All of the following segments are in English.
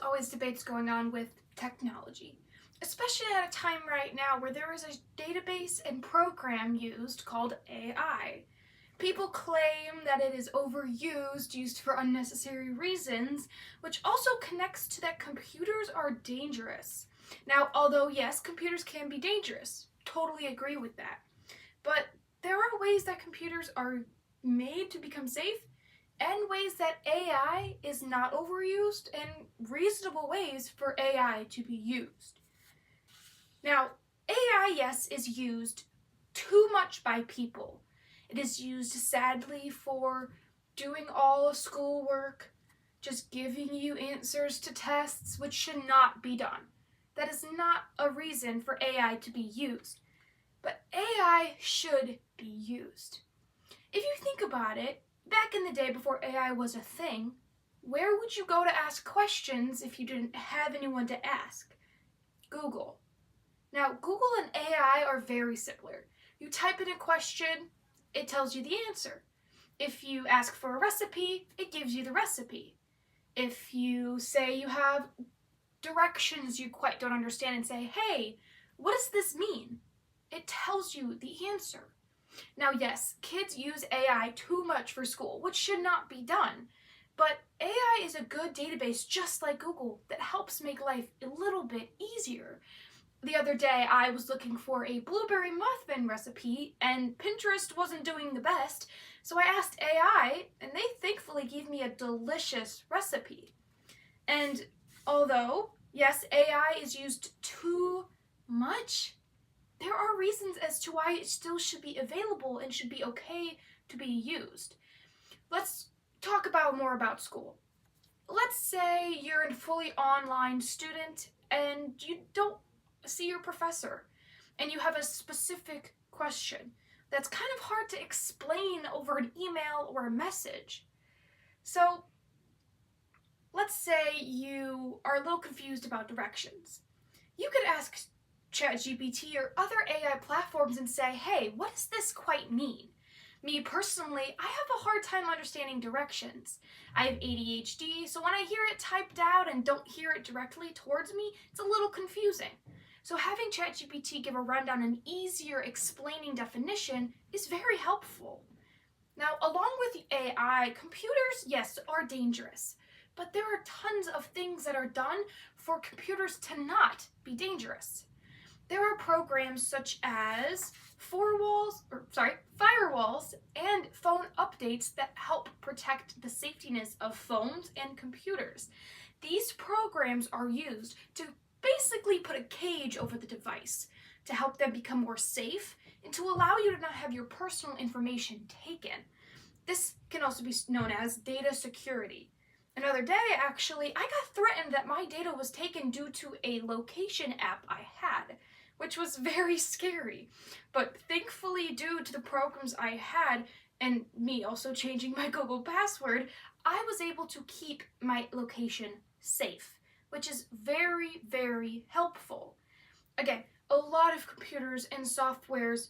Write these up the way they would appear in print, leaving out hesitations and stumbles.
always debates going on with technology, especially at a time right now where there is a database and program used called AI. People claim that it is overused, used for unnecessary reasons, which also connects to that computers are dangerous. Now, although yes, computers can be dangerous, totally agree with that. But there are ways that computers are made to become safe and ways that AI is not overused and reasonable ways for AI to be used. Now, AI, yes, is used too much by people. It is used, sadly, for doing all of schoolwork, just giving you answers to tests, which should not be done. That is not a reason for AI to be used. But AI should be used. If you think about it, back in the day before AI was a thing, where would you go to ask questions if you didn't have anyone to ask? Google. Now, Google and AI are very similar. You type in a question, it tells you the answer. If you ask for a recipe, it gives you the recipe. If you say you have directions you quite don't understand and say, hey, what does this mean? It tells you the answer. Now, yes, kids use AI too much for school, which should not be done. But AI is a good database just like Google that helps make life a little bit easier. The other day, I was looking for a blueberry muffin recipe, and Pinterest wasn't doing the best, so I asked AI, and they thankfully gave me a delicious recipe. And although, yes, AI is used too much, there are reasons as to why it still should be available and should be okay to be used. Let's talk more about school. Let's say you're a fully online student and you don't see your professor and you have a specific question that's kind of hard to explain over an email or a message. So let's say you are a little confused about directions. You could ask ChatGPT or other AI platforms and say, hey, what does this quite mean? Me personally, I have a hard time understanding directions. I have ADHD, so when I hear it typed out and don't hear it directly towards me, it's a little confusing. So having ChatGPT give a rundown and easier explaining definition is very helpful. Now, along with the AI, computers, yes, are dangerous, but there are tons of things that are done for computers to not be dangerous. There are programs such as firewalls and phone updates that help protect the safetiness of phones and computers. These programs are used to basically put a cage over the device to help them become more safe and to allow you to not have your personal information taken. This can also be known as data security. Another day, actually, I got threatened that my data was taken due to a location app I had, which was very scary. But thankfully, due to the programs I had, and me also changing my Google password, I was able to keep my location safe, which is very, very helpful. Again, a lot of computers and softwares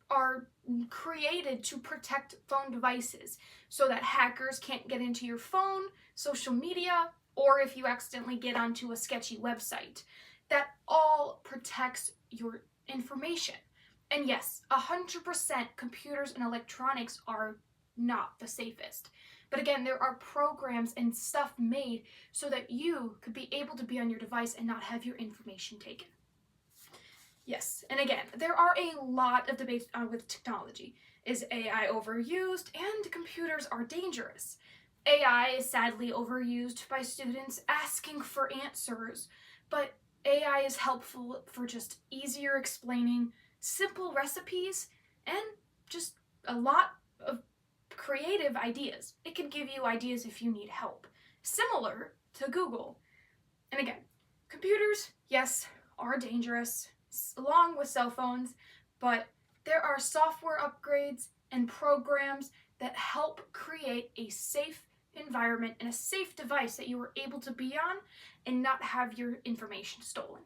are created to protect phone devices so that hackers can't get into your phone, social media, or if you accidentally get onto a sketchy website. That all protects your information. And yes, 100% computers and electronics are not the safest. But again, there are programs and stuff made so that you could be able to be on your device and not have your information taken. Yes, and again, there are a lot of debates with technology. Is AI overused? And computers are dangerous. AI is sadly overused by students asking for answers, but AI is helpful for just easier explaining simple recipes and just a lot of creative ideas. It can give you ideas if you need help, similar to Google. And again, computers, yes, are dangerous, along with cell phones, but there are software upgrades and programs that help create a safe environment and a safe device that you are able to be on and not have your information stolen.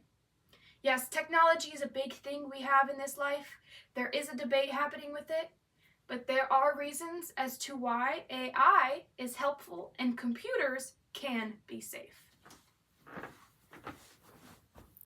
Yes, technology is a big thing we have in this life. There is a debate happening with it, but there are reasons as to why AI is helpful and computers can be safe.